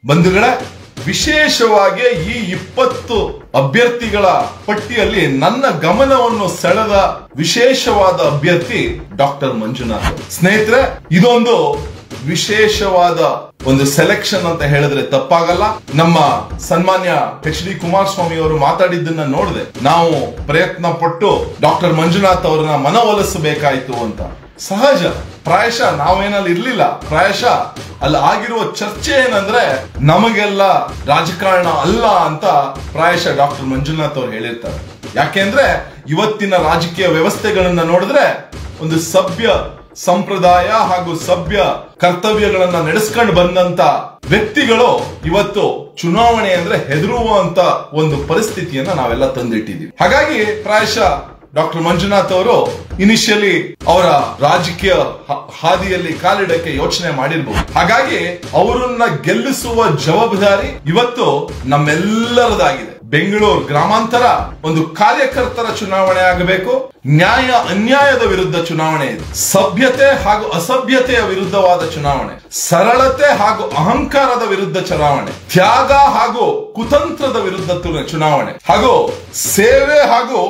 ಬಂಧುಗಳೇ, ವಿಶೇಷವಾಗಿ ಈ 20 ಅಭ್ಯರ್ಥಿಗಳ ಪಟ್ಟಿಯಲ್ಲಿ ನನ್ನ ಗಮನವನ್ನು ಸೆಳೆದ ವಿಶೇಷವಾದ ಅಭ್ಯರ್ಥಿ ಡಾಕ್ಟರ್ ಮಂಜುನಾಥ್. ಸ್ನೇಹಿತರೆ, ಇದೊಂದು ವಿಶೇಷವಾದ ಒಂದು ಸೆಲೆಕ್ಷನ್ ಅಂತ ಹೇಳಿದ್ರೆ ತಪ್ಪಾಗಲ್ಲ. ನಮ್ಮ ಸನ್ಮಾನ್ಯ HD ಕುಮಾರಸ್ವಾಮಿ ಅವರು ಮಾತಾಡಿದ್ದನ್ನ ನೋಡಿದೆ. ನಾವು ಪ್ರಯತ್ನ ಪಟ್ಟು ಡಾಕ್ಟರ್ ಮಂಜುನಾಥ್ ಅವರನ್ನ ಮನವೊಲಿಸಬೇಕಾಯ್ತು ಅಂತ. ಸಹಜ, ಪ್ರಾಯಶಃ ನಾವೇನಲ್ಲಿ ಇರ್ಲಿಲ್ಲ. ಪ್ರಾಯಶಃ ಅಲ್ಲಿ ಆಗಿರುವ ಚರ್ಚೆ ಏನಂದ್ರೆ ನಮಗೆಲ್ಲ ರಾಜಕಾರಣ ಅಲ್ಲ ಅಂತ ಪ್ರಾಯಶಃ ಡಾಕ್ಟರ್ ಮಂಜುನಾಥ್ ಅವರು ಹೇಳಿರ್ತಾರೆ. ಯಾಕೆಂದ್ರೆ ಇವತ್ತಿನ ರಾಜಕೀಯ ವ್ಯವಸ್ಥೆಗಳನ್ನ ನೋಡಿದ್ರೆ ಒಂದು ಸಭ್ಯ ಸಂಪ್ರದಾಯ ಹಾಗೂ ಸಭ್ಯ ಕರ್ತವ್ಯಗಳನ್ನ ನಡೆಸ್ಕೊಂಡು ಬಂದಂತ ವ್ಯಕ್ತಿಗಳು ಇವತ್ತು ಚುನಾವಣೆ ಅಂದ್ರೆ ಹೆದರುವಂತ ಒಂದು ಪರಿಸ್ಥಿತಿಯನ್ನ ನಾವೆಲ್ಲ ತಂದಿಟ್ಟಿದ್ದೀವಿ. ಹಾಗಾಗಿ ಪ್ರಾಯಶಃ ಡಾಕ್ಟರ್ ಮಂಜುನಾಥ್ ಅವರು ಇನಿಷಿಯಲಿ ಅವರ ರಾಜಕೀಯ ಹಾದಿಯಲ್ಲಿ ಕಾಲಿಡಕ್ಕೆ ಯೋಚನೆ ಮಾಡಿರ್ಬೋದು. ಹಾಗಾಗಿ ಅವರನ್ನ ಗೆಲ್ಲಿಸುವ ಜವಾಬ್ದಾರಿ ಇವತ್ತು ನಮ್ಮೆಲ್ಲರದಾಗಿದೆ. ಬೆಂಗಳೂರು ಗ್ರಾಮಾಂತರ ಒಂದು ಕಾರ್ಯಕರ್ತರ ಚುನಾವಣೆ ಆಗಬೇಕು. ನ್ಯಾಯ ಅನ್ಯಾಯದ ವಿರುದ್ಧ ಚುನಾವಣೆ ಇದೆ. ಸಭ್ಯತೆ ಹಾಗೂ ಅಸಭ್ಯತೆಯ ವಿರುದ್ಧವಾದ ಚುನಾವಣೆ, ಸರಳತೆ ಹಾಗೂ ಅಹಂಕಾರದ ವಿರುದ್ಧ ಚುನಾವಣೆ, ತ್ಯಾಗ ಹಾಗೂ ಕುತಂತ್ರದ ವಿರುದ್ಧ ಚುನಾವಣೆ, ಹಾಗೂ ಸೇವೆ ಹಾಗೂ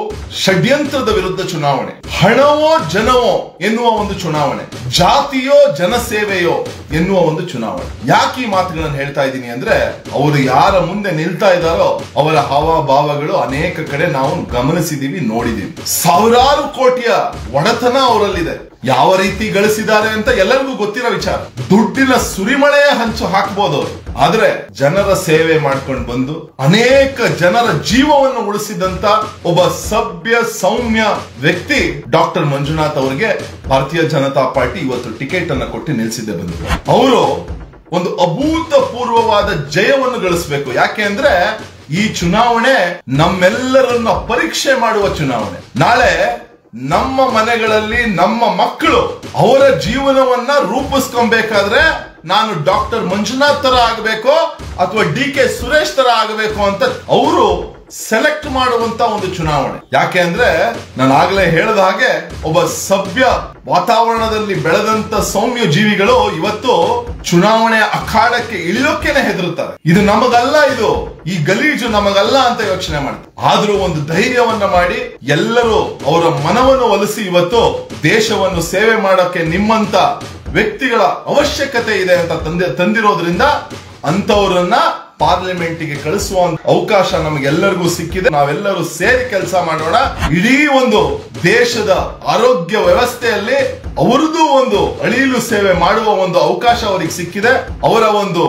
ಷಡ್ಯಂತ್ರದ ವಿರುದ್ಧ ಚುನಾವಣೆ, ಹಣವೋ ಜನವೋ ಎನ್ನುವ ಒಂದು ಚುನಾವಣೆ, ಜಾತಿಯೋ ಜನಸೇವೆಯೋ ಎನ್ನುವ ಒಂದು ಚುನಾವಣೆ. ಯಾಕೆ ಈ ಮಾತುಗಳನ್ನು ಹೇಳ್ತಾ ಇದ್ದೀನಿ ಅಂದ್ರೆ, ಅವರು ಯಾರ ಮುಂದೆ ನಿಲ್ತಾ ಇದ್ದಾರೋ ಅವರ ಹಾವಭಾವಗಳು ಅನೇಕ ಕಡೆ ನಾವು ಗಮನಿಸಿದೀವಿ, ನೋಡಿದೀವಿ. ಸಾವಿರಾರು ಕೋಟಿಯ ಒಡೆತನ ಅವರಲ್ಲಿದೆ. ಯಾವ ರೀತಿ ಗಳಿಸಿದ್ದಾರೆ ಅಂತ ಎಲ್ಲರಿಗೂ ಗೊತ್ತಿರೋ ವಿಚಾರ. ದುಡ್ಡಿನ ಸುರಿಮಳೆಯ ಹಂಚು ಹಾಕಬಹುದು ಅವರು, ಆದ್ರೆ ಜನರ ಸೇವೆ ಮಾಡ್ಕೊಂಡು ಬಂದು ಅನೇಕ ಜನರ ಜೀವವನ್ನು ಉಳಿಸಿದಂತ ಒಬ್ಬ ಸಭ್ಯ ಸೌಮ್ಯ ವ್ಯಕ್ತಿ ಡಾಕ್ಟರ್ ಮಂಜುನಾಥ್ ಅವರಿಗೆ ಭಾರತೀಯ ಜನತಾ ಪಾರ್ಟಿ ಇವತ್ತು ಟಿಕೆಟ್ ಅನ್ನ ಕೊಟ್ಟು ನಿಲ್ಲಿಸಿದೆ. ಬಂದು ಅವರು ಒಂದು ಅಭೂತಪೂರ್ವವಾದ ಜಯವನ್ನು ಗಳಿಸಬೇಕು. ಯಾಕೆ ಅಂದ್ರೆ ಈ ಚುನಾವಣೆ ನಮ್ಮೆಲ್ಲರನ್ನ ಪರೀಕ್ಷೆ ಮಾಡುವ ಚುನಾವಣೆ. ನಾಳೆ ನಮ್ಮ ಮನೆಗಳಲ್ಲಿ ನಮ್ಮ ಮಕ್ಕಳು ಅವರ ಜೀವನವನ್ನ ರೂಪಿಸ್ಕೊಬೇಕಾದ್ರೆ ನಾನು ಡಾಕ್ಟರ್ ಮಂಜುನಾಥ್ ತರ ಆಗಬೇಕು ಅಥವಾ DK ಸುರೇಶ್ ತರ ಆಗಬೇಕು ಅಂತ ಅವರು ಸೆಲೆಕ್ಟ್ ಮಾಡುವಂತ ಒಂದು ಚುನಾವಣೆ. ಯಾಕೆ ಅಂದ್ರೆ ನಾನು ಆಗ್ಲೇ ಹೇಳಿದ ಹಾಗೆ ಒಬ್ಬ ಸಭ್ಯ ವಾತಾವರಣದಲ್ಲಿ ಬೆಳೆದಂತ ಸೌಮ್ಯ ಜೀವಿಗಳು ಇವತ್ತು ಚುನಾವಣೆಯ ಅಖಾಡಕ್ಕೆ ಇಳಿಯೋಕೆನೆ ಹೆದರುತ್ತಾರೆ. ಇದು ನಮಗಲ್ಲ, ಇದು ಈ ಗಲೀಜು ನಮಗಲ್ಲ ಅಂತ ಯೋಚನೆ ಮಾಡ್ತಾರೆ. ಆದ್ರೂ ಒಂದು ಧೈರ್ಯವನ್ನ ಮಾಡಿ ಎಲ್ಲರೂ ಅವರ ಮನವನ್ನು ಒಲಿಸಿ ಇವತ್ತು ದೇಶವನ್ನು ಸೇವೆ ಮಾಡೋಕೆ ನಿಮ್ಮಂತ ವ್ಯಕ್ತಿಗಳ ಅವಶ್ಯಕತೆ ಇದೆ ಅಂತ ತಂದಿರೋದ್ರಿಂದ ಅಂತವರನ್ನ ಪಾರ್ಲಿಮೆಂಟ್ಗೆ ಕಳಿಸುವ ಅವಕಾಶ ನಮಗೆಲ್ಲರಿಗೂ ಸಿಕ್ಕಿದೆ. ನಾವೆಲ್ಲರೂ ಸೇರಿ ಕೆಲಸ ಮಾಡೋಣ. ಇಡೀ ಒಂದು ದೇಶದ ಆರೋಗ್ಯ ವ್ಯವಸ್ಥೆಯಲ್ಲಿ ಅವರದ್ದು ಒಂದು ಅಳಿಲು ಸೇವೆ ಮಾಡುವ ಒಂದು ಅವಕಾಶ ಅವರಿಗೆ ಸಿಕ್ಕಿದೆ. ಅವರ ಒಂದು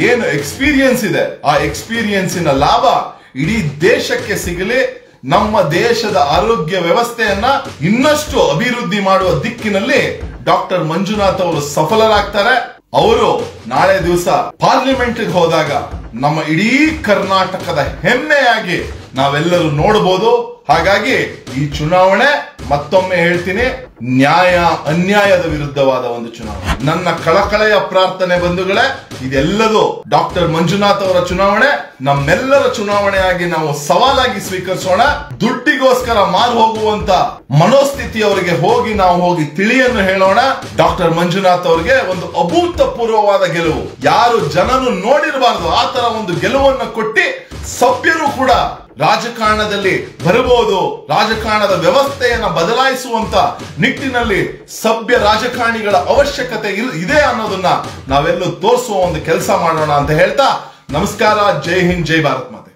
ಏನು ಎಕ್ಸ್ಪೀರಿಯನ್ಸ್ ಇದೆ, ಆ ಎಕ್ಸ್ಪೀರಿಯನ್ಸಿನ ಲಾಭ ಇಡೀ ದೇಶಕ್ಕೆ ಸಿಗಲಿ. ನಮ್ಮ ದೇಶದ ಆರೋಗ್ಯ ವ್ಯವಸ್ಥೆಯನ್ನ ಇನ್ನಷ್ಟು ಅಭಿವೃದ್ಧಿ ಮಾಡುವ ದಿಕ್ಕಿನಲ್ಲಿ ಡಾಕ್ಟರ್ ಮಂಜುನಾಥ್ ಅವರು ಸಫಲರಾಗ್ತಾರೆ. ಅವರು ನಾಳೆ ದಿವಸ ಪಾರ್ಲಿಮೆಂಟ್ ಹೋದಾಗ ನಮ್ಮ ಇಡೀ ಕರ್ನಾಟಕದ ಹೆಮ್ಮೆಯಾಗಿ ನಾವೆಲ್ಲರೂ ನೋಡಬಹುದು. ಹಾಗಾಗಿ ಈ ಚುನಾವಣೆ, ಮತ್ತೊಮ್ಮೆ ಹೇಳ್ತೀನಿ, ನ್ಯಾಯ ಅನ್ಯಾಯದ ವಿರುದ್ಧವಾದ ಒಂದು ಚುನಾವಣೆ. ನನ್ನ ಕಳಕಳೆಯ ಪ್ರಾರ್ಥನೆ ಬಂಧುಗಳೇ, ಇದೆಲ್ಲದೂ ಡಾಕ್ಟರ್ ಮಂಜುನಾಥ್ ಅವರ ಚುನಾವಣೆ ನಮ್ಮೆಲ್ಲರ ಚುನಾವಣೆಯಾಗಿ ನಾವು ಸವಾಲಾಗಿ ಸ್ವೀಕರಿಸೋಣ. ದುಡ್ಡಿಗೋಸ್ಕರ ಮಾರು ಹೋಗುವಂತ ಮನೋಸ್ಥಿತಿ ಅವರಿಗೆ ನಾವು ಹೋಗಿ ತಿಳಿಯನ್ನು ಹೇಳೋಣ. ಡಾಕ್ಟರ್ ಮಂಜುನಾಥ್ ಅವರಿಗೆ ಒಂದು ಅಭೂತಪೂರ್ವವಾದ ಗೆಲುವು, ಯಾರು ಜನನು ನೋಡಿರಬಾರದು ಆ ತರ ಒಂದು ಗೆಲುವನ್ನು ಕೊಟ್ಟಿ ಸಭ್ಯರು ಕೂಡ ರಾಜಕಾರಣದಲ್ಲಿ ಬರಬಹುದು. ರಾಜಕಾರಣದ ವ್ಯವಸ್ಥೆಯನ್ನ ಬದಲಾಯಿಸುವಂತ ನಿಟ್ಟಿನಲ್ಲಿ ಸಭ್ಯ ರಾಜಕಾರಣಿಗಳ ಅವಶ್ಯಕತೆ ಇದೆ ಅನ್ನೋದನ್ನ ನಾವೆಲ್ಲೂ ತೋರಿಸುವ ಒಂದು ಕೆಲಸ ಮಾಡೋಣ ಅಂತ ಹೇಳ್ತಾ, ನಮಸ್ಕಾರ. ಜೈ ಹಿಂದ್, ಜೈ ಭಾರತ್ ಮಾತೆ.